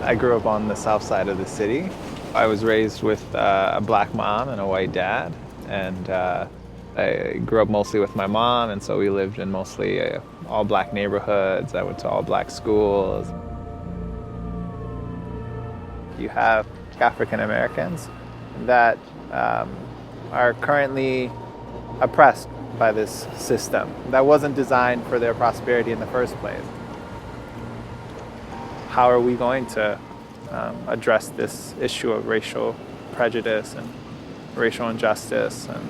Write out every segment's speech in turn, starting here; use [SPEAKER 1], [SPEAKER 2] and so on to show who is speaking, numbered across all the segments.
[SPEAKER 1] I grew up on the south side of the city. I was raised with a black mom and a white dad, and I grew up mostly with my mom, and so we lived in mostly all black neighborhoods. I went to all black schools. You have African Americans that are currently oppressed by this system that wasn't designed for their prosperity in the first place. How are we going to address this issue of racial prejudice and racial injustice, and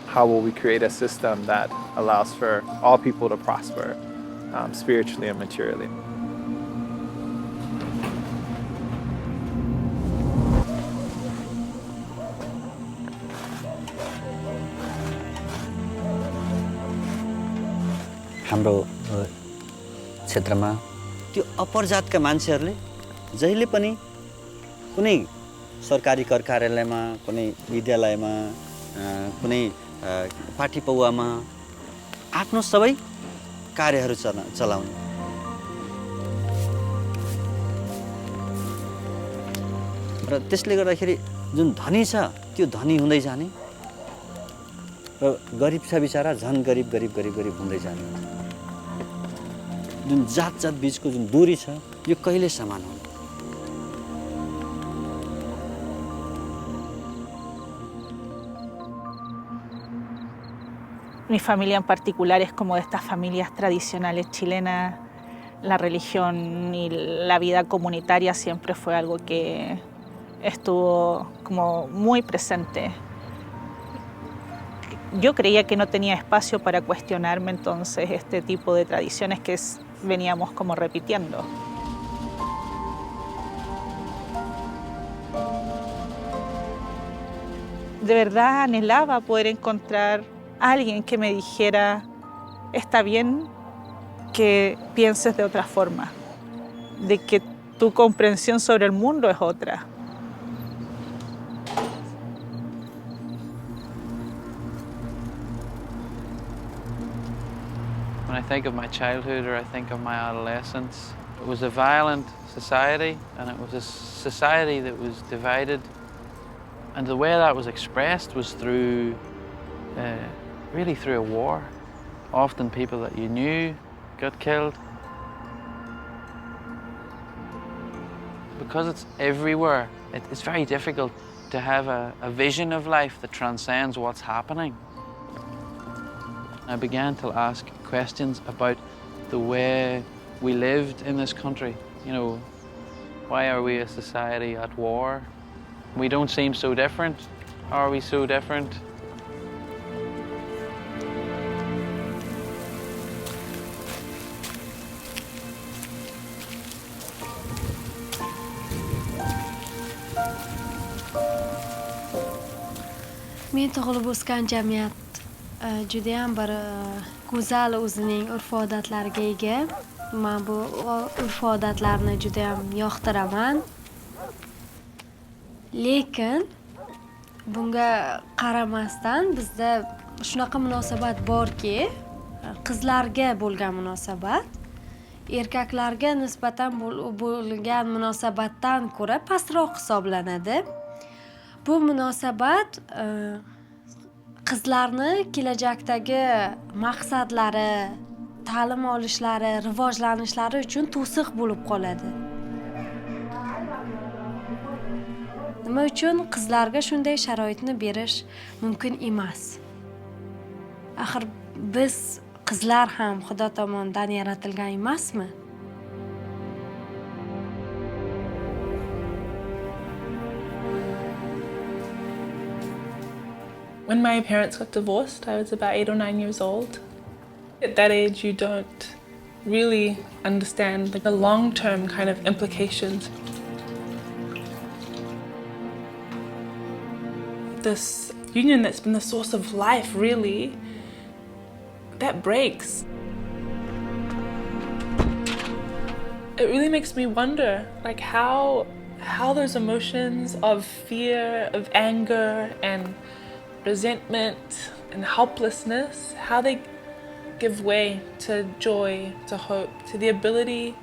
[SPEAKER 1] how will we create a system that allows for all people to prosper spiritually and materially?
[SPEAKER 2] हाम्रो क्षेत्रमा त्यो अपर जातका मान्छेहरूले जहिले पनि कुनै सरकारी कर कार्यालयमा, कुनै विद्यालयमा, कुनै पार्टी पौवामा आफ्नो सबै कार्यहरू चलाउने। र त्यसले गर्दाखेरि जुन धनी छ त्यो धनी हुँदै जाने र गरिब छ बिचारा झन् गरिब गरिब गरिब गरिब हुँदै जाने। जुन जात बीचको जुन दूरी छ यो कहिले समान हुँदैन।
[SPEAKER 3] Mi familia en particular es como de estas familias tradicionales chilenas. La religión y la vida comunitaria siempre fue algo que estuvo como muy presente. Yo creía que no tenía espacio para cuestionarme entonces este tipo de tradiciones que veníamos como repitiendo. De verdad anhelaba poder encontrar a alguien que me dijera, está bien que pienses de otra forma, de que tu comprensión sobre el mundo es otra.
[SPEAKER 4] When I think of my childhood or I think of my adolescence, it was a violent society, and it was a society that was divided. And the way that was expressed was through, really through a war. Often people that you knew got killed. Because it's everywhere, it's very difficult to have a vision of life that transcends what's happening. I began to ask questions about the way we lived in this country. You know, why are we a society at war? We don't seem so different. Are we so different?
[SPEAKER 5] Men tug'ilib o'sgan jamiyat judayam bir go'zal o'zining urf-odatlariga ega. Men bu urf-odatlarni judayam yoqtiraman. Lekin bunga qaramasdan bizda shunaqa munosabat borki, qizlarga bo'lgan munosabat erkaklarga nisbatan bo'lgan munosabatdan ko'ra pastroq hisoblanadi. Bu munosabat qizlarni kelajakdagi maqsadlari, ta'lim olishlari, rivojlanishlari uchun to'siq bo'lib qoladi. Nima uchun qizlarga shunday sharoitni berish mumkin emas? Axir biz qizlar ham Xudo tomonidan yaratilgan emasmi?
[SPEAKER 6] When my parents got divorced, I was about 8 or 9 years old. At that age, you don't really understand the long-term kind of implications. This union that's been the source of life, really, that breaks. It really makes me wonder, like how those emotions of fear, of anger, and resentment and helplessness, how they give way to joy, to hope, to the ability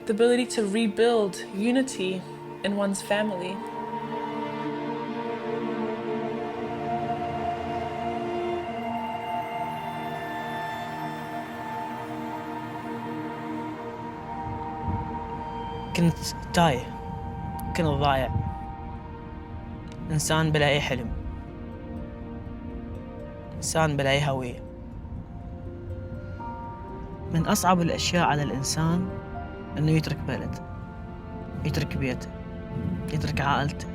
[SPEAKER 6] the ability to rebuild unity in one's family.
[SPEAKER 7] كنت تايه، كنت ضايع، إنسان بلا أي حلم، إنسان بلا أي هوية. من أصعب الأشياء على الإنسان إنه يترك بلد، يترك بيته، يترك عائلته.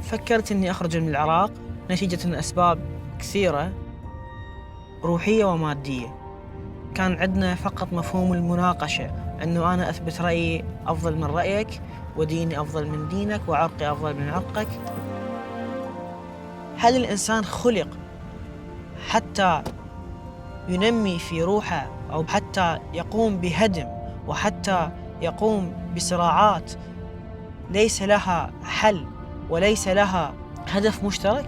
[SPEAKER 7] فكرت إني أخرج من العراق نتيجة أسباب كثيرة روحية ومادية. كان عندنا فقط مفهوم المناقشة، أنه أنا أثبت رأيي أفضل من رأيك، وديني أفضل من دينك، وعرقي أفضل من عرقك. هل الإنسان خلق حتى ينمي في روحه، أو حتى يقوم بهدم، وحتى يقوم بصراعات ليس لها حل وليس لها هدف مشترك؟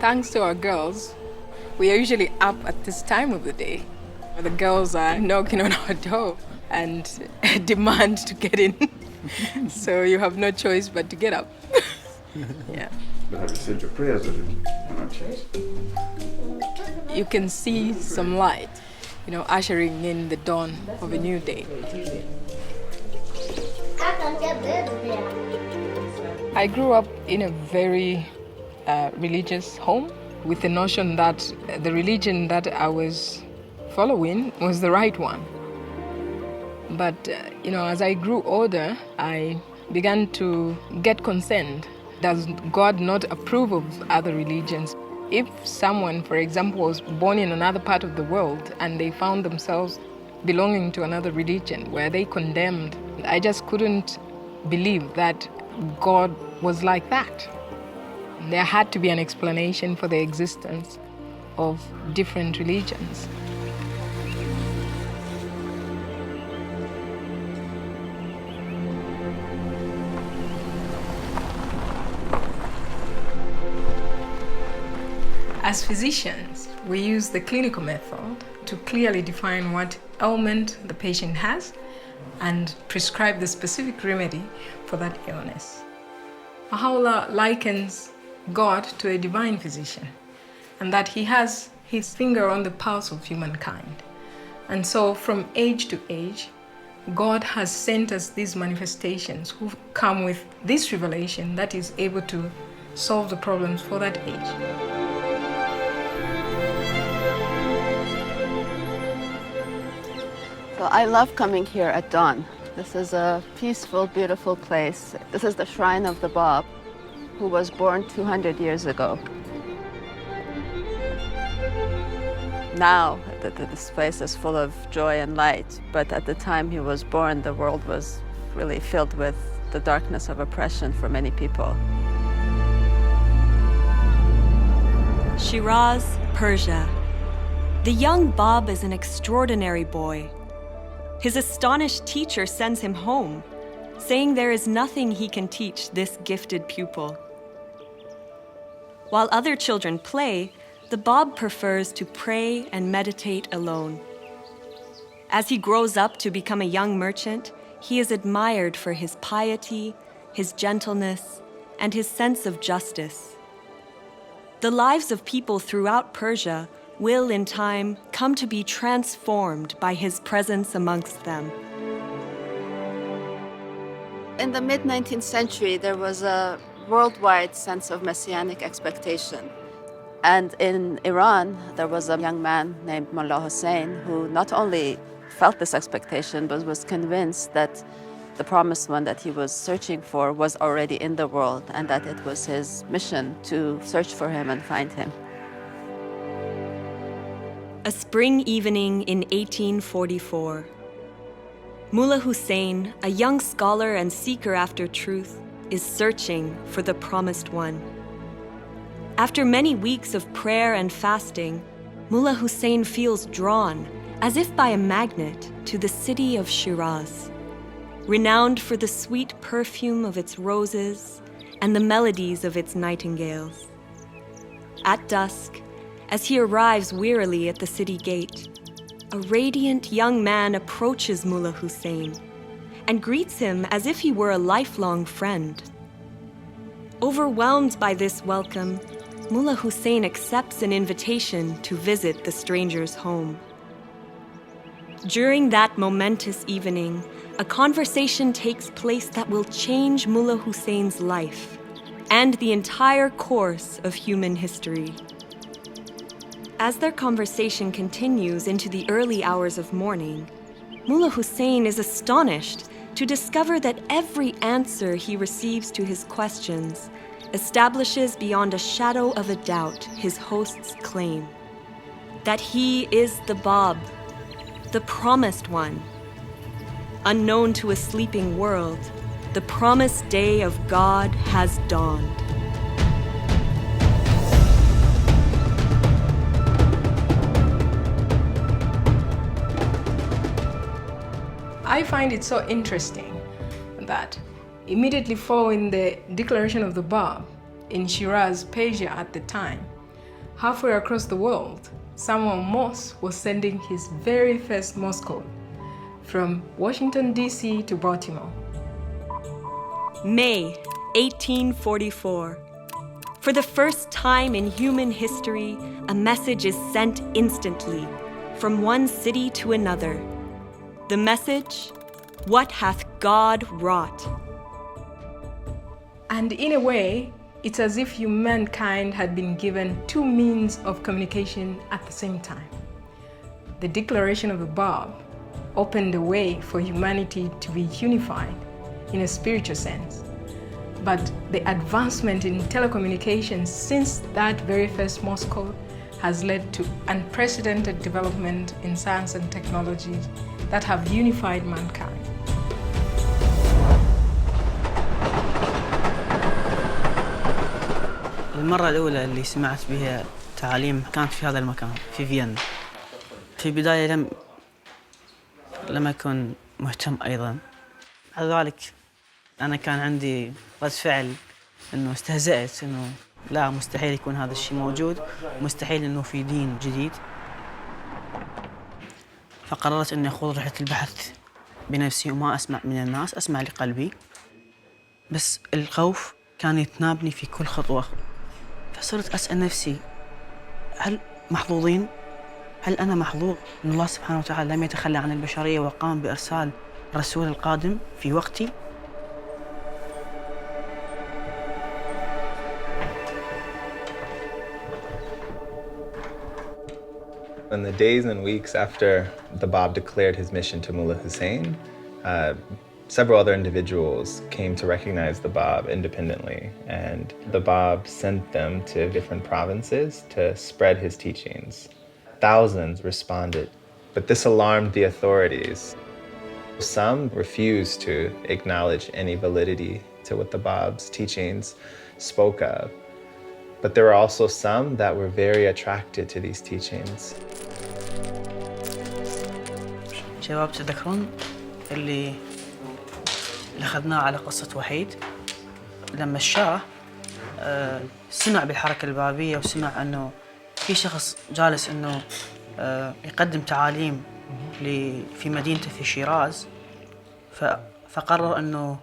[SPEAKER 8] Thanks to our girls, we are usually up at this time of the day. The girls are knocking on our door and demand to get in. So you have no choice but to get up. Yeah.
[SPEAKER 9] But have you said your prayers already? Not yet.
[SPEAKER 8] You can see some light, ushering in the dawn of a new day. I grew up in a very religious home with the notion that the religion that I was following was the right one. But, as I grew older, I began to get concerned. Does God not approve of other religions? If someone, for example, was born in another part of the world and they found themselves belonging to another religion, were they condemned? I just couldn't believe that God was like that. There had to be an explanation for the existence of different religions. As physicians, we use the clinical method to clearly define what ailment the patient has and prescribe the specific remedy for that illness. Baha'u'llah likens God to a divine physician, and that he has his finger on the pulse of humankind. And so from age to age, God has sent us these manifestations who come with this revelation that is able to solve the problems for that age.
[SPEAKER 10] So I love coming here at dawn. This is a peaceful, beautiful place. This is the shrine of the Bab, who was born 200 years ago. Now, this place is full of joy and light, but at the time he was born, the world was really filled with the darkness of oppression for many people.
[SPEAKER 11] Shiraz, Persia. The young Bab is an extraordinary boy. His astonished teacher sends him home, saying there is nothing he can teach this gifted pupil. While other children play, the Bab prefers to pray and meditate alone. As he grows up to become a young merchant, he is admired for his piety, his gentleness, and his sense of justice. The lives of people throughout Persia will, in time, come to be transformed by his presence amongst them.
[SPEAKER 10] In the mid-19th century, there was a worldwide sense of messianic expectation. And in Iran, there was a young man named Mullah Hussein who not only felt this expectation, but was convinced that the promised one that he was searching for was already in the world, and that it was his mission to search for him and find him.
[SPEAKER 11] A spring evening in 1844. Mullah Hussein, a young scholar and seeker after truth, is searching for the promised one. After many weeks of prayer and fasting, Mullah Hussein feels drawn, as if by a magnet, to the city of Shiraz, renowned for the sweet perfume of its roses and the melodies of its nightingales. At dusk, as he arrives wearily at the city gate, a radiant young man approaches Mullah Hussein and greets him as if he were a lifelong friend. Overwhelmed by this welcome, Mullah Hussein accepts an invitation to visit the stranger's home. During that momentous evening, a conversation takes place that will change Mullah Hussein's life and the entire course of human history. As their conversation continues into the early hours of morning, Mullah Hussein is astonished to discover that every answer he receives to his questions establishes beyond a shadow of a doubt his host's claim that he is the Bab, the promised one. Unknown to a sleeping world, the promised day of God has dawned.
[SPEAKER 8] I find it so interesting that immediately following the declaration of the Bab in Shiraz, Persia at the time, halfway across the world, Samuel Morse was sending his very first Morse code from Washington, D.C. to Baltimore.
[SPEAKER 11] May 1844. For the first time in human history, a message is sent instantly from one city to another. The message, "What hath God wrought?"
[SPEAKER 8] And in a way, it's as if humankind had been given two means of communication at the same time. The declaration of the Bab opened the way for humanity to be unified in a spiritual sense. But the advancement in telecommunications since that very first Morse code has led to unprecedented development in science and technology that have unified mankind.
[SPEAKER 7] المرة الأولى اللي سمعت بها تعاليم كانت في هذا المكان في فيينا. في البداية لم أكن مهتم أيضا. بعد ذلك أنا كان عندي رد فعل إنه استهزأت إنه لا مستحيل يكون هذا الشيء موجود، مستحيل إنه في دين جديد. فقررت إني أخوض رحلة البحث بنفسي وما أسمع من الناس، أسمع لقلبي. بس الخوف كان يتنابني في كل خطوة. فصرت أسأل نفسي هل محظوظين؟ هل أنا محظوظ إن الله سبحانه وتعالى لم يتخلى عن البشرية وقام بإرسال الرسول القادم في وقتي؟
[SPEAKER 1] In the days and weeks after the Bab declared his mission to Mullah Hussein, several other individuals came to recognize the Bab independently, and the Bab sent them to different provinces to spread his teachings. Thousands responded, but this alarmed the authorities. Some refused to acknowledge any validity to what the Bab's teachings spoke of, but there were also some that were very attracted to these teachings.
[SPEAKER 7] شباب تذكرون اللي أخذناه على قصة وحيد لما الشاه سمع بالحركة البابية وسمع أنه في شخص جالس أنه يقدم تعاليم في مدينته في شيراز، فقرر أنه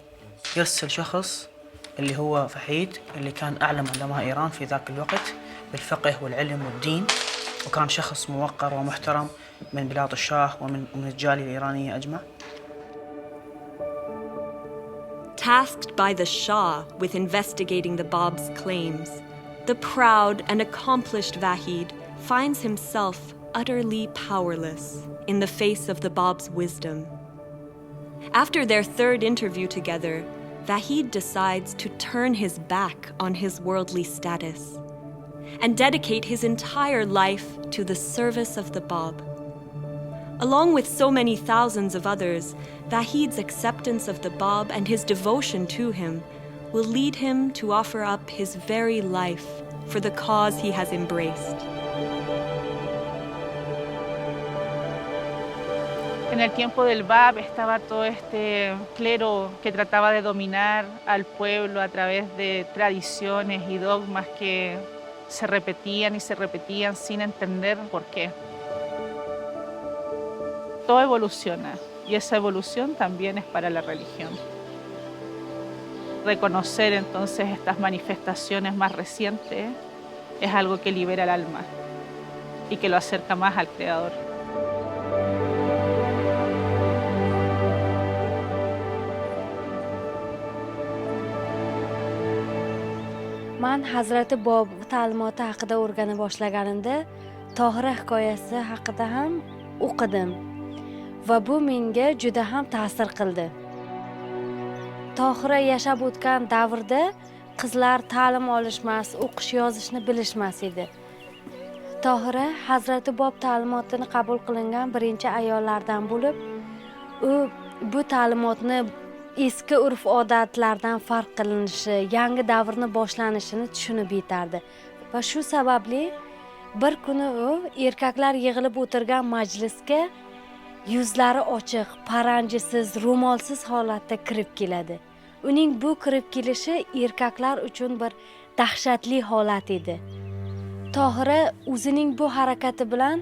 [SPEAKER 7] يرسل شخص اللي هو فحيد اللي كان أعلم علماء إيران في ذاك الوقت بالفقه والعلم والدين، وكان شخص موقر ومحترم من بلاد الشاه ومن الجالية الإيرانية أجمع.
[SPEAKER 11] Tasked by the Shah with investigating the Bab's claims, the proud and accomplished Vahid finds himself utterly powerless in the face of the Bab's wisdom. After their third interview together, Vahid decides to turn his back on his worldly status and dedicate his entire life to the service of the Bab. Along with so many thousands of others, Vahid's acceptance of the Bab and his devotion to him will lead him to offer up his very life for the cause he has embraced.
[SPEAKER 3] En el tiempo del BAP estaba todo este clero que trataba de dominar al pueblo a través de tradiciones y dogmas que se repetían y se repetían sin entender por qué. Todo evoluciona y esa evolución también es para la religión. Reconocer entonces estas manifestaciones más recientes es algo que libera el alma y que lo acerca más al Creador.
[SPEAKER 5] Man Hazrati Bob ta'limoti haqida o'rgana boshlaganimda Tohira hikoyasi haqida ham o'qidim va bu menga juda ham ta'sir qildi. Tohira yashab o'tgan davrda qizlar ta'lim olishmas, o'qish yozishni bilishmas edi. Tohira Hazrati Bob ta'limotini qabul qilingan birinchi ayollardan bo'lib, u bu ta'limotni eski urf-odatlardan farq qilinishi, yangi davrni boshlanishini tushunib yetardi. Va shu sababli bir kuni u erkaklar yig'ilib o'tirgan majlisga yuzlari ochiq, paranjisiz, ro'molsiz holatda kirib keladi. Uning bu kirib kelishi erkaklar uchun bir dahshatli holat edi. Tohira o'zining bu harakati bilan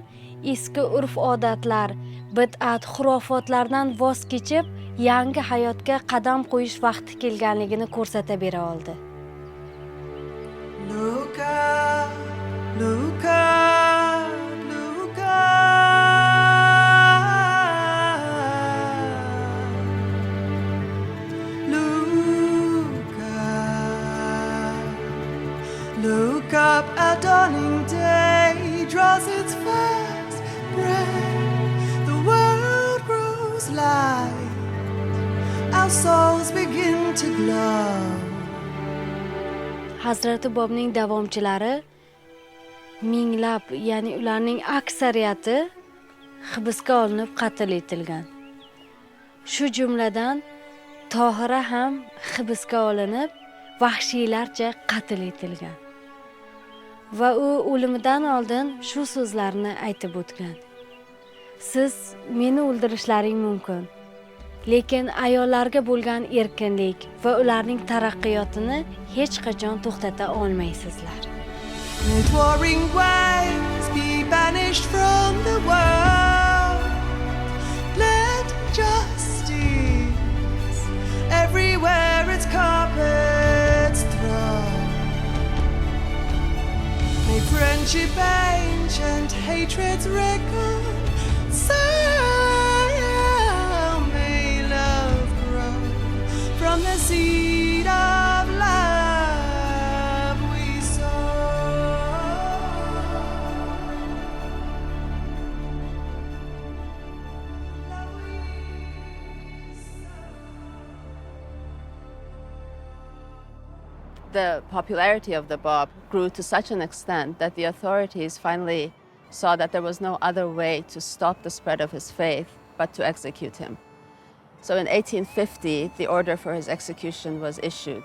[SPEAKER 5] eski urf-odatlar, bid'at, xurofotlardan voz kechib, yangi hayotga qadam qo'yish vaqti kelganligini ko'rsata bera oldi.
[SPEAKER 12] Look up, look up, look up. Look up, look up, a dawning day draws its first breath. The world grows light. Our souls begin to glow.
[SPEAKER 5] Hazrati Bobning davomchilari minglab, ya'ni ularning aksariyati hibsga olinib qatl etilgan. Shu jumladan Tohira ham hibsga olinib, vahshiylarcha qatl etilgan. Va u o'limidan oldin shu so'zlarni aytib o'tgan. Siz meni o'ldirishlaring mumkin, lekin ayollarga bo'lgan erkinlik va ularning taraqqiyotini hech qachon to'xtata olmaysizlar.
[SPEAKER 12] Let warring waves be banished from the world. Let justice everywhere its carpets throw. May friendship ancient, hatreds reconcile. May love grow from the seed of love we sow. Love we sow.
[SPEAKER 10] The popularity of the Bab grew to such an extent that the authorities finally saw that there was no other way to stop the spread of his faith but to execute him. So in 1850, the order for his execution was issued.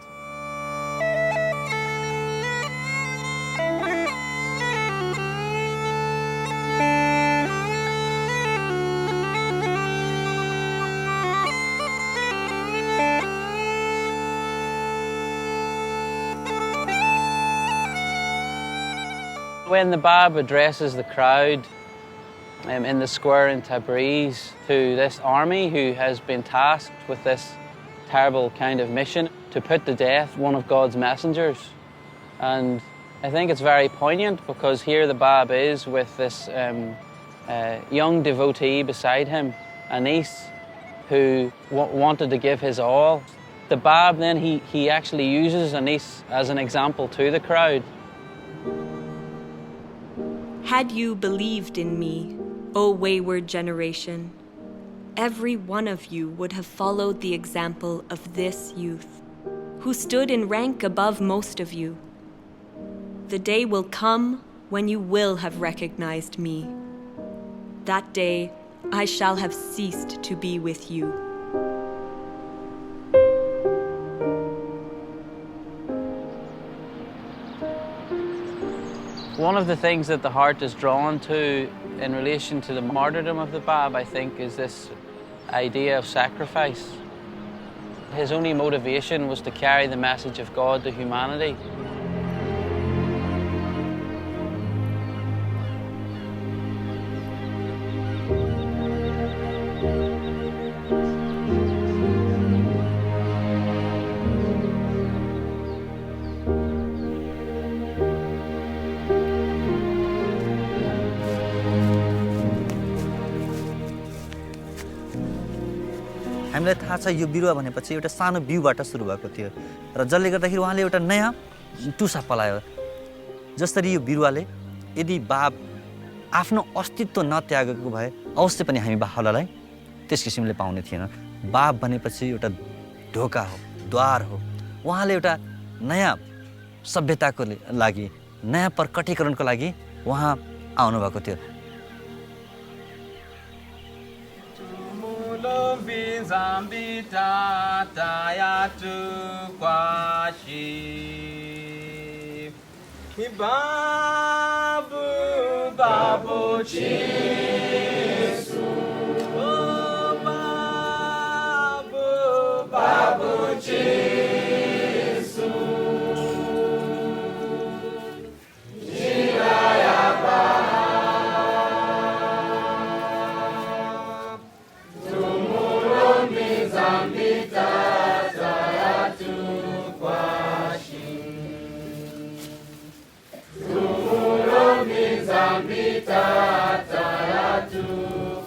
[SPEAKER 4] When the Bab addresses the crowd in the square in Tabriz to this army who has been tasked with this terrible kind of mission to put to death one of God's messengers. And I think it's very poignant because here the Bab is with this young devotee beside him, Anis, who wanted to give his all. The Bab then, he actually uses Anis as an example to the crowd.
[SPEAKER 11] Had you believed in me, O wayward generation, every one of you would have followed the example of this youth, who stood in rank above most of you. The day will come when you will have recognized me. That day, I shall have ceased to be with you.
[SPEAKER 4] One of the things that the heart is drawn to in relation to the martyrdom of the Bab, I think, is this idea of sacrifice. His only motivation was to carry the message of God to humanity.
[SPEAKER 2] हामीलाई थाहा छ यो बिरुवा भनेपछि एउटा सानो बिउबाट सुरु भएको थियो र जसले गर्दाखेरि उहाँले एउटा नयाँ टुसा पलायो जसरी यो बिरुवाले यदि बाब आफ्नो अस्तित्व नत्यागेको भए अवश्य पनि हामी बाहुलालाई त्यस किसिमले पाउने थिएन बाब भनेपछि एउटा ढोका हो द्वार हो उहाँले एउटा नयाँ सभ्यताको लागि नयाँ प्रकटीकरणको लागि उहाँ आउनु भएको थियो
[SPEAKER 12] Zambita tayatu kwashi Babu babu chisu Babu babu chisu Jiraya Zambita tayatu kwashi Tumurumi Zambita tayatu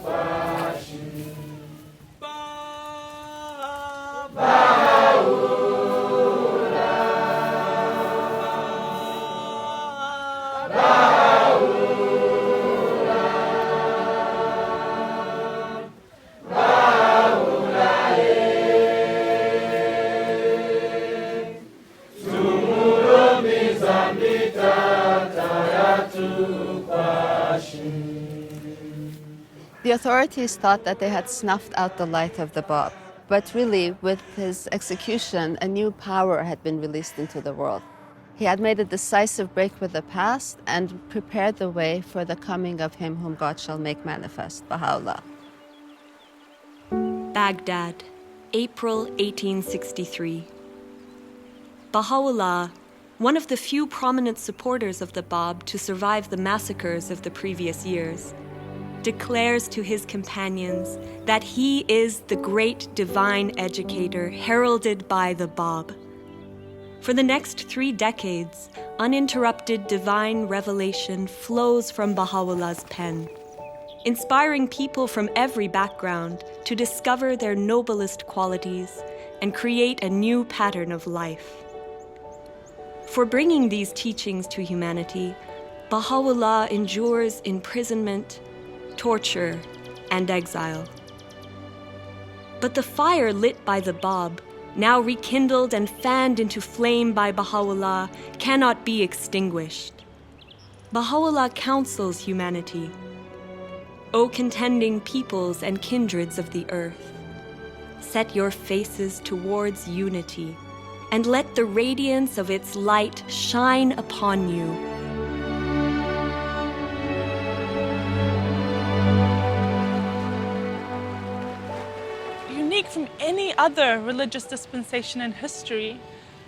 [SPEAKER 12] kwashi Baula
[SPEAKER 10] The authorities thought that they had snuffed out the light of the Bab, but really, with his execution, a new power had been released into the world. He had made a decisive break with the past and prepared the way for the coming of him whom God shall make manifest, Baha'u'llah.
[SPEAKER 11] Baghdad, April 1863. Baha'u'llah, one of the few prominent supporters of the Bab to survive the massacres of the previous years, declares to his companions that he is the great divine educator heralded by the Bab. For the next 3 decades, uninterrupted divine revelation flows from Baha'u'llah's pen, inspiring people from every background to discover their noblest qualities and create a new pattern of life. For bringing these teachings to humanity, Baha'u'llah endures imprisonment, torture, and exile. But the fire lit by the Bab, now rekindled and fanned into flame by Baha'u'llah, cannot be extinguished. Baha'u'llah counsels humanity. O contending peoples and kindreds of the earth, set your faces towards unity, and let the radiance of its light shine upon you.
[SPEAKER 3] Unique from any other religious dispensation in history,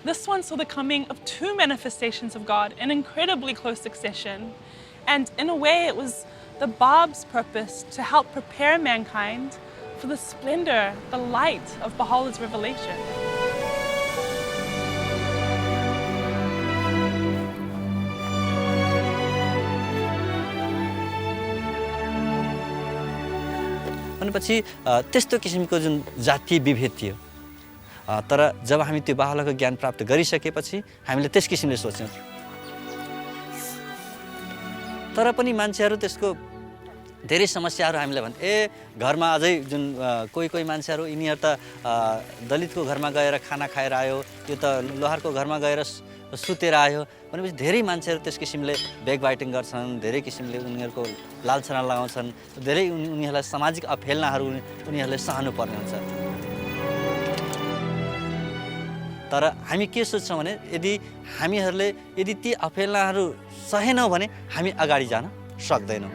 [SPEAKER 3] this one saw the coming of 2 manifestations of God in incredibly close succession. And in a way, it was the Bab's purpose to help prepare mankind for the splendor, the light of Baha'u'llah's revelation.
[SPEAKER 2] भनेपछि त्यस्तो किसिमको जुन जातीय विभेद थियो तर जब हामी त्यो बाहुलाको ज्ञान प्राप्त गरिसकेपछि हामीले त्यस किसिमले सोच्यौं तर पनि मान्छेहरू त्यसको धेरै समस्याहरू हामीलाई भन्छ घरमा अझै जुन कोही मान्छेहरू यिनीहरू त दलितको घरमा गएर खाना खाएर आयो यो त लोहारको घरमा गएर सुतेर आयो भनेपछि धेरै मान्छेहरू त्यस किसिमले ब्याक बाइटिङ गर्छन् धेरै किसिमले उनीहरूको लालछना लगाउँछन् धेरै उनीहरूलाई सामाजिक अफेलनाहरू उनीहरूले सहनु पर्ने हुन्छ तर हामी के सोच्छौँ भने यदि हामीहरूले यदि ती अपेलाहरू सहेनौँ भने हामी अगाडि जान सक्दैनौँ।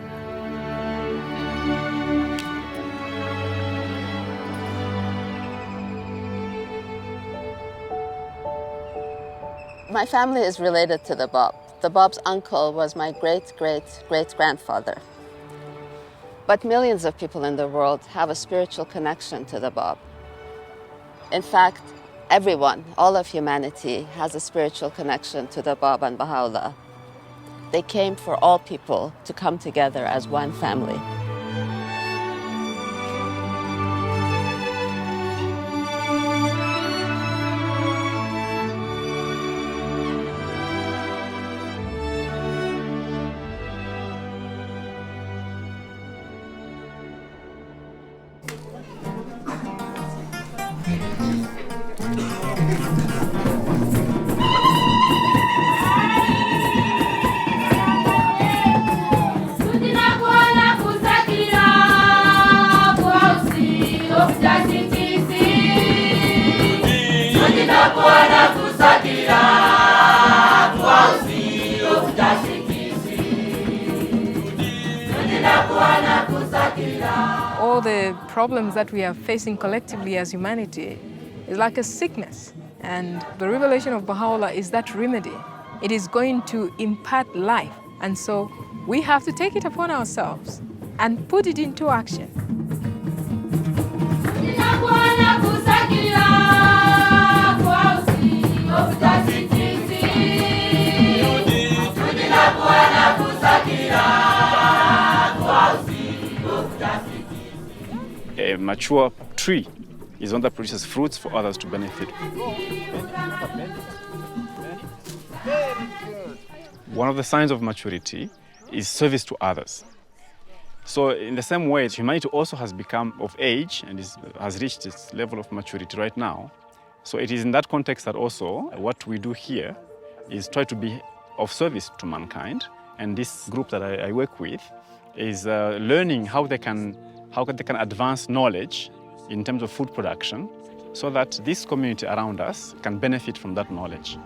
[SPEAKER 10] My family is related to the Bob. The Bob's uncle was my great-great-great-grandfather. But millions of people in the world have a spiritual connection to the Bob. In fact, everyone, all of humanity, has a spiritual connection to the Bab and Baha'u'llah. They came for all people to come together as one family.
[SPEAKER 8] All the problems that we are facing collectively as humanity is like a sickness. And the revelation of Baha'u'llah is that remedy. It is going to impart life. And so we have to take it upon ourselves and put it into action.
[SPEAKER 9] A mature tree is one that produces fruits for others to benefit. One of the signs of maturity is service to others. So in the same way, humanity also has become of age and has reached its level of maturity right now. So it is in that context that also what we do here is try to be of service to mankind. And this group that I work with is learning how they can advance knowledge in terms of food production so that this community around us can benefit from that knowledge.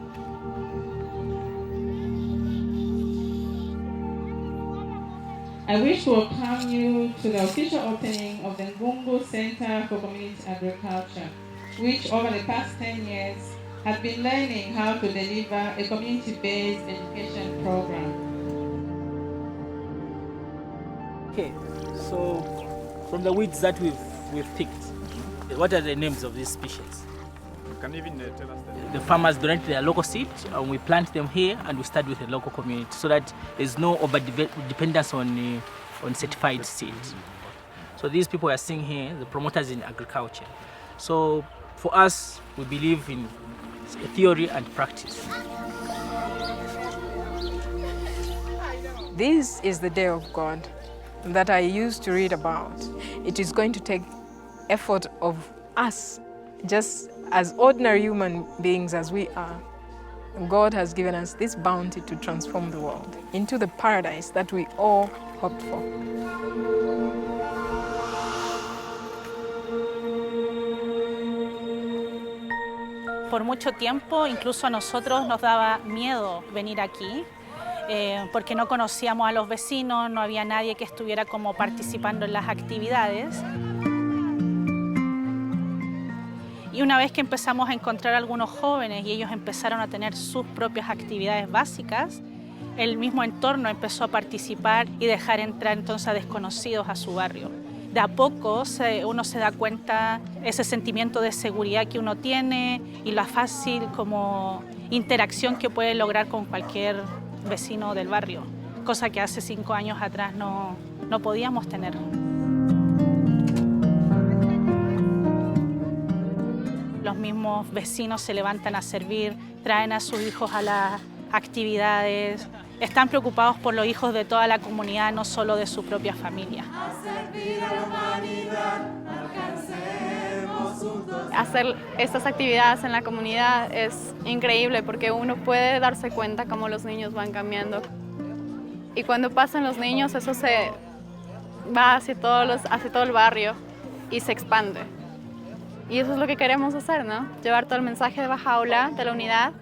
[SPEAKER 13] I wish to welcome you to the official opening of the Ngungu Center for Community Agriculture, which over the past 10 years has been learning how to deliver a community-based education program.
[SPEAKER 14] Okay, so from the weeds that we've picked, what are the names of these species?
[SPEAKER 9] You can even tell us
[SPEAKER 14] The farmers donate their local seed and we plant them here and we start with the local community so that there's no over-dependence on certified seed. So these people are seeing here, the promoters in agriculture. So for us, we believe in theory and practice.
[SPEAKER 8] This is the day of God that I used to read about. It is going to take effort of us, just as ordinary human beings as we are. God has given us this bounty to transform the world into the paradise that we all hoped for.
[SPEAKER 3] Por mucho tiempo, incluso a nosotros nos daba miedo venir aquí, porque no conocíamos a los vecinos, no había nadie que estuviera como participando en las actividades. Y una vez que empezamos a encontrar a algunos jóvenes y ellos empezaron a tener sus propias actividades básicas, el mismo entorno empezó a participar y dejar entrar entonces a desconocidos a su barrio. De a poco uno se da cuenta ese sentimiento de seguridad que uno tiene y la fácil como interacción que puede lograr con cualquier vecino del barrio, cosa que hace 5 años atrás no podíamos tener. Los mismos vecinos se levantan a servir, traen a sus hijos a las actividades, están preocupados por los hijos de toda la comunidad, no solo de su propia familia.
[SPEAKER 15] Hacer estas actividades en la comunidad es increíble porque uno puede darse cuenta cómo los niños van cambiando. Y cuando pasan los niños, eso se va hacia todo el barrio y se expande. Y eso es lo que queremos hacer, ¿no? Llevar todo el mensaje de Bahá'u'lláh, de la unidad,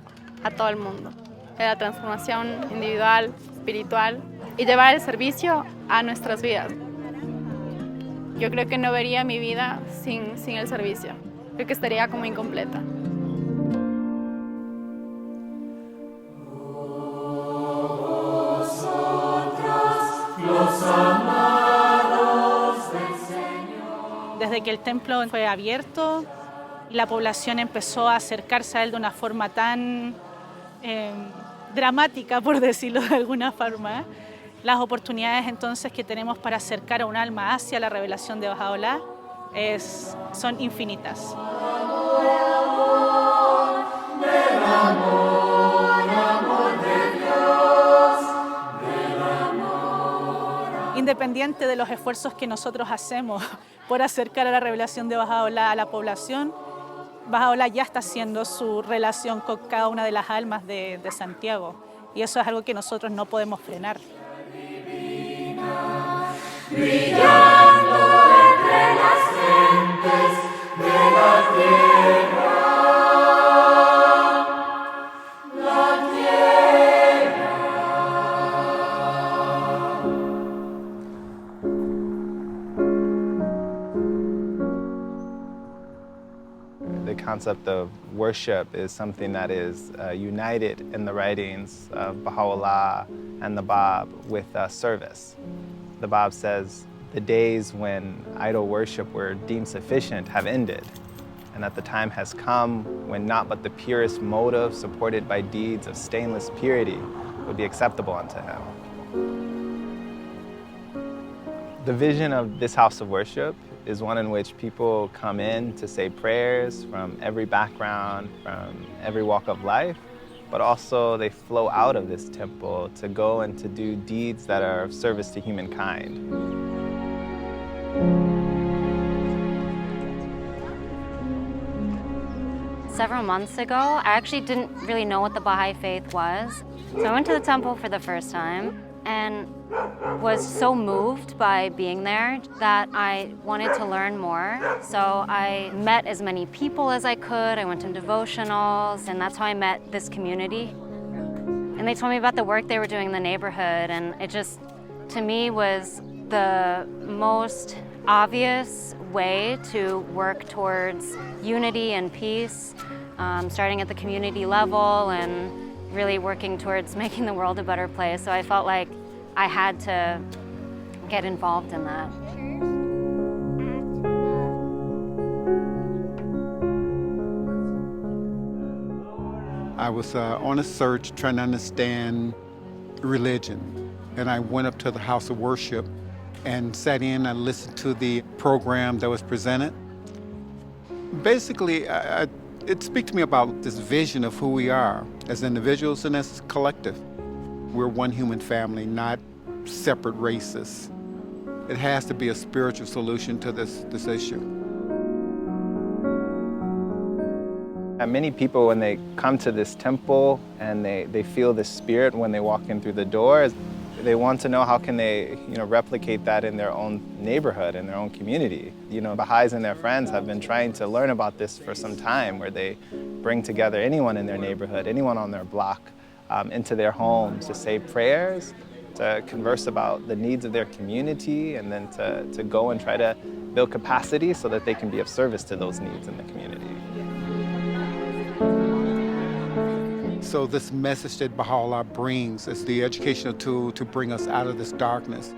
[SPEAKER 15] a todo el mundo. De la transformación individual, espiritual, y llevar el servicio a nuestras vidas. Yo creo que no vería mi vida sin el servicio. Creo que estaría como incompleta.
[SPEAKER 3] Desde que el templo fue abierto, la población empezó a acercarse a él de una forma tan dramática, por decirlo de alguna forma. Las oportunidades entonces que tenemos para acercar a un alma hacia la revelación de Bahá'u'lláh son infinitas. Independiente de los esfuerzos que nosotros hacemos por acercar a la revelación de Bahá'u'lláh a la población, Bahá'u'lláh ya está haciendo su relación con cada una de las almas de Santiago. Y eso es algo que nosotros no podemos frenar.
[SPEAKER 12] Brillando entre las gentes de la tierra, la tierra.
[SPEAKER 1] The concept of worship is something that is united in the writings of Baha'u'llah and the Bab with service. The Bab says, the days when idol worship were deemed sufficient have ended, and that the time has come when not but the purest motive supported by deeds of stainless purity would be acceptable unto him. The vision of this house of worship is one in which people come in to say prayers from every background, from every walk of life, but also they flow out of this temple to go and to do deeds that are of service to humankind.
[SPEAKER 16] Several months ago, I actually didn't really know what the Baha'i faith was. So I went to the temple for the first time and was so moved by being there that I wanted to learn more. So I met as many people as I could. I went to devotionals, and that's how I met this community. And they told me about the work they were doing in the neighborhood, and it just, to me, was the most obvious way to work towards unity and peace, starting at the community level and really working towards making the world a better place. So I felt like I had to get involved in that.
[SPEAKER 17] I was on a search trying to understand religion, and I went up to the house of worship and sat in and listened to the program that was presented. Basically, it speaks to me about this vision of who we are as individuals and as a collective. We're one human family, not separate races. It has to be a spiritual solution to this issue.
[SPEAKER 1] And many people, when they come to this temple and they feel the spirit when they walk in through the doors, they want to know how can they, replicate that in their own neighborhood, in their own community. Baha'is and their friends have been trying to learn about this for some time, where they bring together anyone in their neighborhood, anyone on their block, into their homes to say prayers, to converse about the needs of their community, and then to go and try to build capacity so that they can be of service to those needs in the community.
[SPEAKER 17] So this message that Baha'u'llah brings is the educational tool to bring us out of this darkness.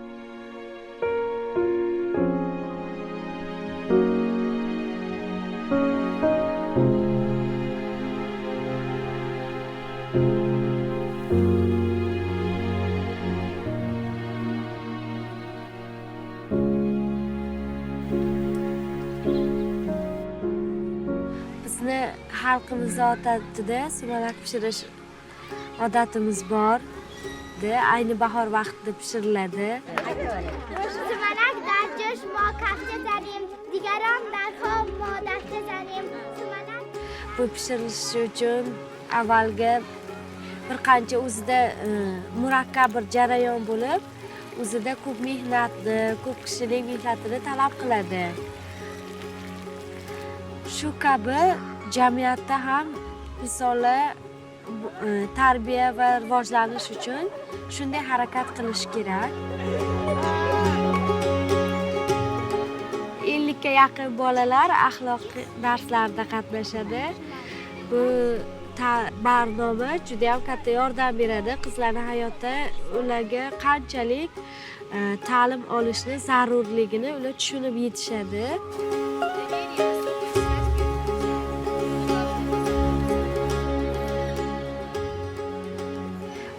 [SPEAKER 5] Bizni xalqimiz odatida sumalak pishirish odatimiz bor. Ayni bahor vaqtida pishiriladi.
[SPEAKER 12] sumalak در جوش ما کفته زنیم دیگران در خواب ما دسته زنیم
[SPEAKER 5] Bu pishirilishi uchun avvalgi bir qancha o'zida murakkab bir jarayon bo'lib, o'zida ko'p mehnatni, ko'p kishining mehnatini talab qiladi. shu kabi jamiyatda ham misoli tarbiya va rivojlanish uchun shunday harakat qilish kerak. 50 ga yaqin bolalar axloq darslarida qatnashadi. Bu barnoma juda ham katta yordam beradi qizlarning hayotda ularga qanchalik ta'lim olishni zarurligini ular tushunib yetishadi.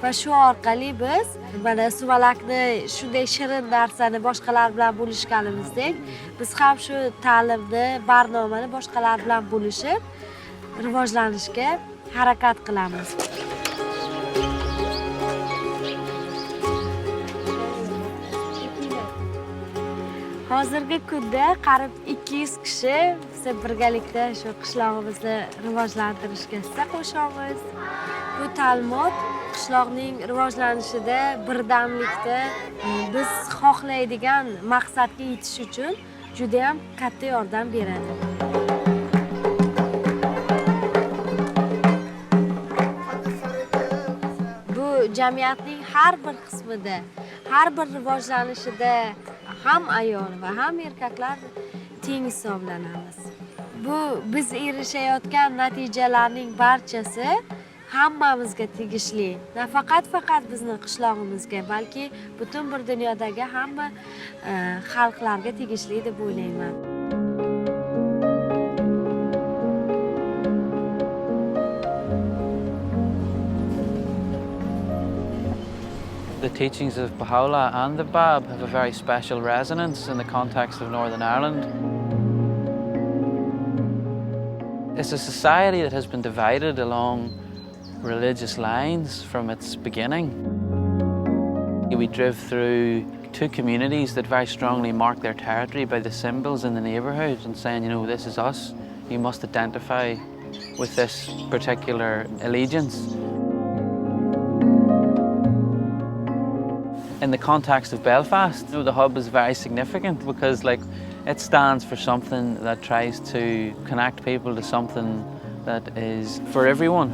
[SPEAKER 5] Va shu orqali biz mana sumalakni shunday shirin narsani boshqalar bilan bo'lishganimizdek, biz ham shu ta'limni, barnomani boshqalar bilan bo'lishib, rivojlanishga harakat qilamiz. Hozirgi kunda qarib 200 kishi biz birgalikda shu qishlog'imizni rivojlantirishga hissa qo'shamiz. Bu ta'limot qishloqning rivojlanishida, birdamlikda biz xohlaydigan maqsadga yetish uchun juda ham katta yordam beradi. Bu jamiyatning har bir qismida, har bir rivojlanishida ham ayol va ham erkaklar teng hisoblanamiz. Bu biz erishayotgan natijalarning barchasi hammamizga tegishli. Nafaqat bizni qishlog'imizga, balki butun bir dunyodagi hamma xalqlarga tegishli deb o'ylayman.
[SPEAKER 4] The teachings of Baha'u'llah and the Bab have a very special resonance in the context of Northern Ireland. It's a society that has been divided along religious lines from its beginning. We drove through two communities that very strongly mark their territory by the symbols in the neighbourhood and saying, you know, this is us. You must identify with this particular allegiance. In the context of Belfast, you know, the hub is very significant because it stands for something that tries to connect people to something that is for everyone.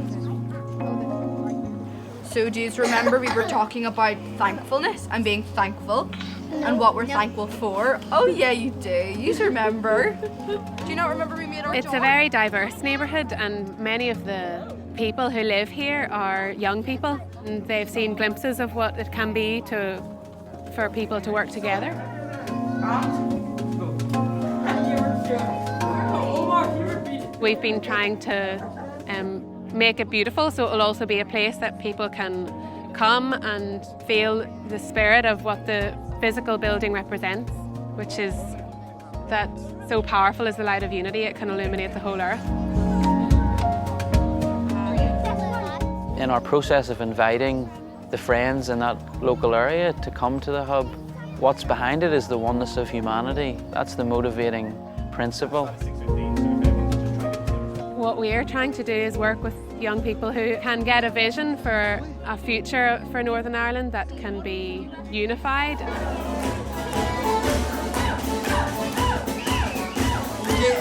[SPEAKER 18] So do you remember we were talking about thankfulness and being thankful and what we're thankful for? Oh yeah, you do. You remember. Do you not remember we made our
[SPEAKER 19] It's a very diverse neighbourhood and many of the people who live here are young people and they've seen glimpses of what it can be for people to work together. We've been trying to make it beautiful so it will also be a place that people can come and feel the spirit of what the physical building represents, which is that so powerful as the light of unity, it can illuminate the whole earth.
[SPEAKER 4] In our process of inviting the friends in that local area to come to the hub, what's behind it is the oneness of humanity. That's the motivating principle.
[SPEAKER 19] What we are trying to do is work with young people who can get a vision for a future for Northern Ireland that can be unified.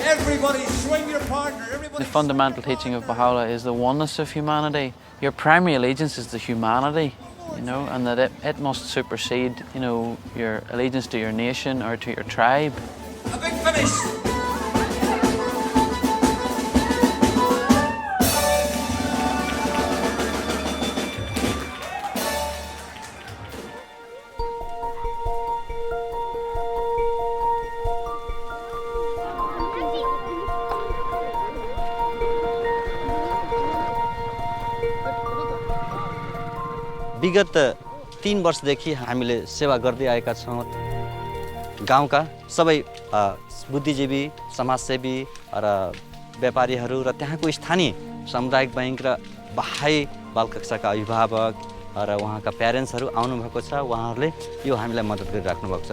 [SPEAKER 20] Everybody swing your partner.
[SPEAKER 4] The fundamental teaching of Baha'u'llah is the oneness of humanity. Your primary allegiance is to humanity, you know, and that it must supersede, you know, your allegiance to your nation or to your tribe.
[SPEAKER 20] A big finish.
[SPEAKER 2] विगत 3 वर्षदेखि हामीले सेवा गर्दै आएका छौँ। गाउँका सबै बुद्धिजीवी, समाजसेवी र व्यापारीहरू र त्यहाँको स्थानीय सामुदायिक बैंक र बाहाई बालकक्षाका अभिभावक र उहाँका प्यारेन्ट्सहरू आउनुभएको छ। उहाँहरूले यो हामीलाई मद्दत गरिराख्नु भएको छ।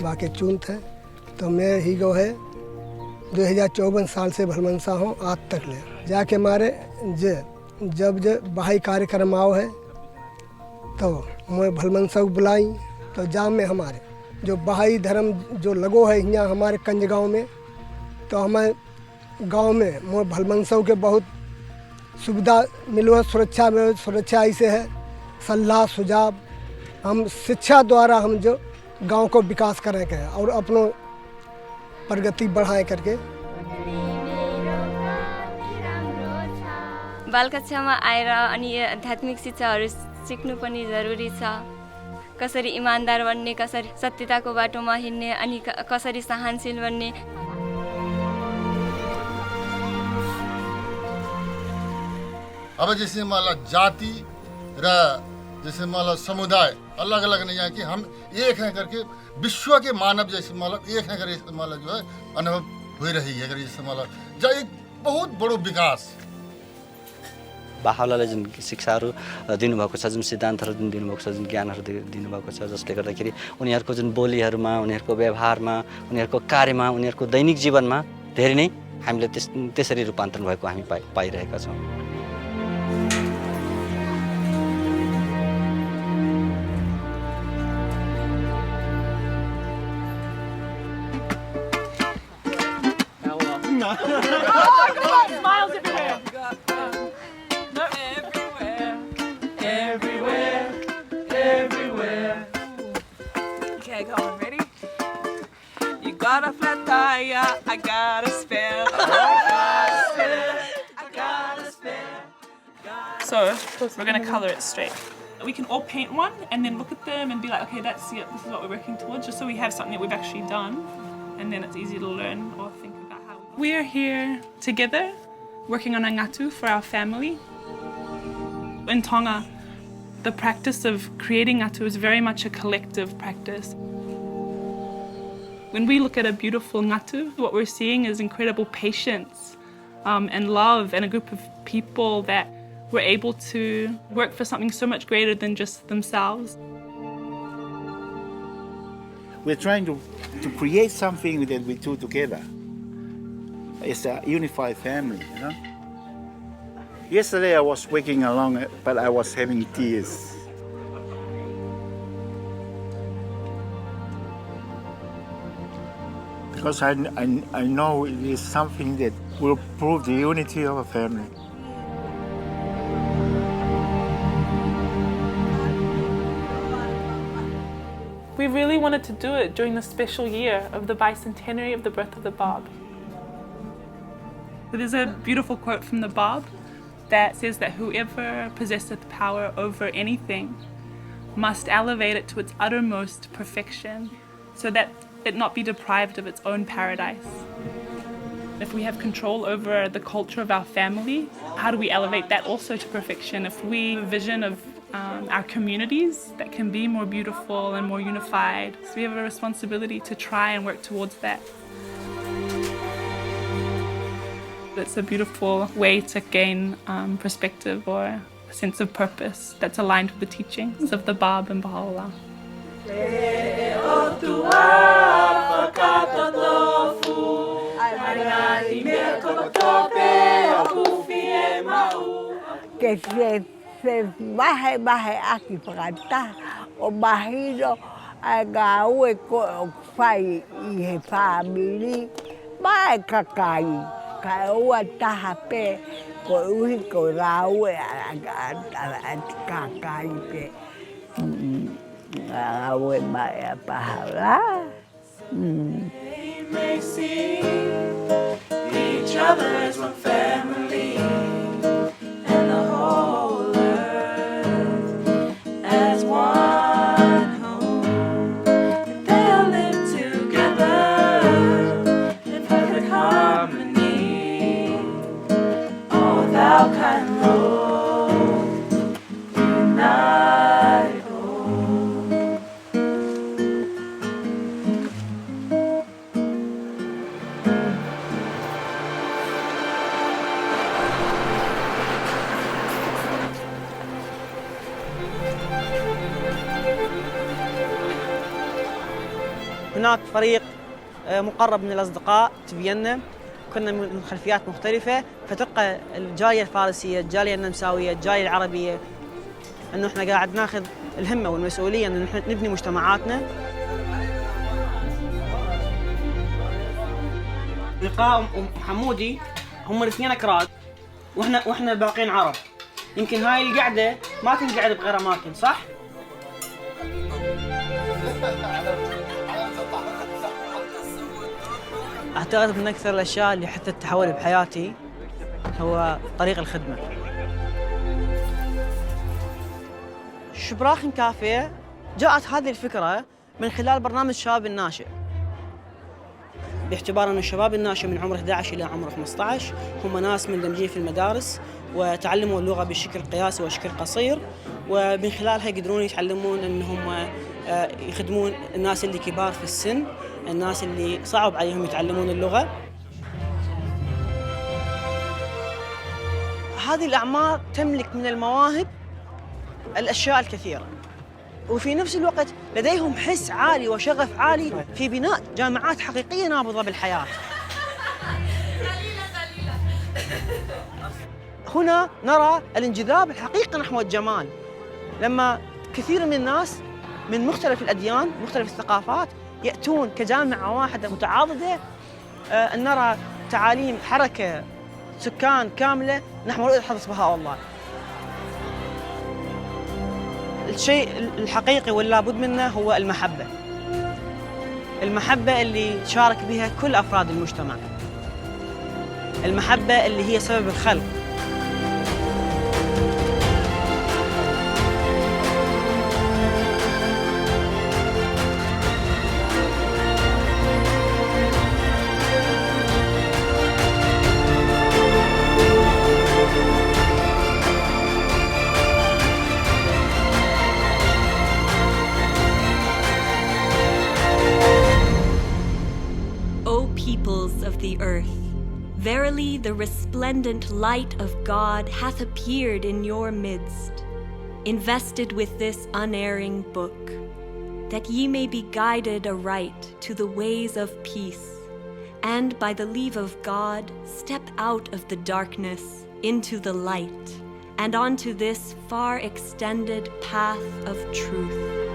[SPEAKER 21] बाकी चून थे तो मैं ही गो है 2054 साल से भलमनसा हूँ आज तक ले जाके मारे जब बाही कार्यक्रम आओ है तो मैं भलमनसा को बुलाई तो जाम में हमारे जो बहाई धर्म जो लगो है यहाँ हमारे कंज गाँव में, तो हमें गांव में मोर भलमनसव के बहुत सुविधा मिलो है, सुरक्षा ऐसे है, सलाह सुझाव हम शिक्षा द्वारा हम जो गांव को विकास करें के और अपनों प्रगति बढ़ाएं करके।
[SPEAKER 6] बाल कक्षामा आएर अनि आध्यात्मिक शिक्षाहरू सिक्नु पनि जरुरी छ। कसरी इमानदार बन्ने, कसरी सत्यताको बाटोमा हिँड्ने अनि कसरी सहनशील बन्ने।
[SPEAKER 22] अब जैसे माला जाति र जैसे माला समुदाय अलग अलग नहीं है कि हम एक हैं करके विश्व के मानव जैसे माला एक हैं करके माला जो है अनुभव हो रही है जैसे माला जो एक बहुत बड़ो विकास।
[SPEAKER 2] बाहुलाले जुन शिक्षाहरू दिनुभएको छ, जुन सिद्धान्तहरू जुन दिनुभएको छ, जुन ज्ञानहरू दिनुभएको छ, जसले गर्दाखेरि उनीहरूको जुन बोलीहरूमा, उनीहरूको व्यवहारमा, उनीहरूको कार्यमा, उनीहरूको दैनिक जीवनमा धेरै नै हामीले त्यसरी रूपान्तरण भएको हामी पाइरहेका छौँ।
[SPEAKER 13] Smiles everywhere. Everywhere. Okay, go on. Ready? You got a flat tire, I got a spare. So we're gonna color it straight. We can all paint one and then look at them and be like, okay, that's it. This is what we're working towards, just so we have something that we've actually done, and then it's easy to learn or think about how. We're here together, working on a ngatu for our family. In Tonga, the practice of creating ngatu is very much a collective practice. When we look at a beautiful ngatu, what we're seeing is incredible patience and love, and a group of people that were able to work for something so much greater than just themselves.
[SPEAKER 23] We're trying to create something that we do together. It's a unified family, you know? Yesterday I was waking along, but I was having tears. Because I know it is something that will prove the unity of a family.
[SPEAKER 13] We really wanted to do it during the special year of the bicentenary of the birth of the Bab. There's a beautiful quote from the Bab that says that whoever possesseth power over anything must elevate it to its uttermost perfection so that it not be deprived of its own paradise. If we have control over the culture of our family, how do we elevate that also to perfection? If we have a vision of our communities that can be more beautiful and more unified, so we have a responsibility to try and work towards that. It's a beautiful way to gain perspective or a sense of purpose that's aligned with the teachings of the Bab and Baha'u'llah.
[SPEAKER 24] Se bahe aki pagata o bahiro agawe ko fai I family bahe kakai kaua tahape ko uhi ko rawe kakai pe awe bahe pahala.
[SPEAKER 13] They may see each other as one family and the whole earth as one home. They'll live together in perfect harmony. Oh, thou kind Lord, unite home.
[SPEAKER 7] هناك فريق مقرب من الأصدقاء تبينا، كنا من خلفيات مختلفة، فتلقى الجالية الفارسية، الجالية النمساوية، الجالية العربية أنه إحنا قاعد ناخذ الهمة والمسؤولية أنه نحن نبني مجتمعاتنا. لقاء وحمودي هم الاثنين أكراد وإحنا الباقيين عرب. يمكن هاي القعدة ما تنقعد بغير أماكن، صح؟ أعتقد من أكثر الأشياء اللي حتى تحول بحياتي هو طريق الخدمة. شبراخن كافيه جاءت هذه الفكرة من خلال برنامج شباب الناشئ، باعتبار أن الشباب الناشئ من عمر 11 إلى عمر 15 هم ناس مندمجين في المدارس وتعلموا اللغة بشكل قياسي وشكل قصير، ومن خلالها يقدرون يتعلمون أنهم يخدمون الناس اللي كبار في السن، الناس اللي صعب عليهم يتعلمون اللغة. هذه الأعمار تملك من المواهب الأشياء الكثيرة، وفي نفس الوقت لديهم حس عالي وشغف عالي في بناء جامعات حقيقية نابضة بالحياة. هنا نرى الانجذاب الحقيقي نحو الجمال، لما كثير من الناس من مختلف الأديان مختلف الثقافات يأتون كجامعة واحدة متعاضدة، أن نرى تعاليم حركة سكان كاملة نحو رؤية حضرة بهاء الله. الشيء الحقيقي واللا بد منه هو المحبة. المحبة اللي شارك بها كل أفراد المجتمع، المحبة اللي هي سبب الخلق.
[SPEAKER 9] Peoples of the earth, verily the resplendent light of God hath appeared in your midst, invested with this unerring book, that ye may be guided aright to the ways of peace, and by the leave of God step out of the darkness into the light, and onto this far extended path of truth.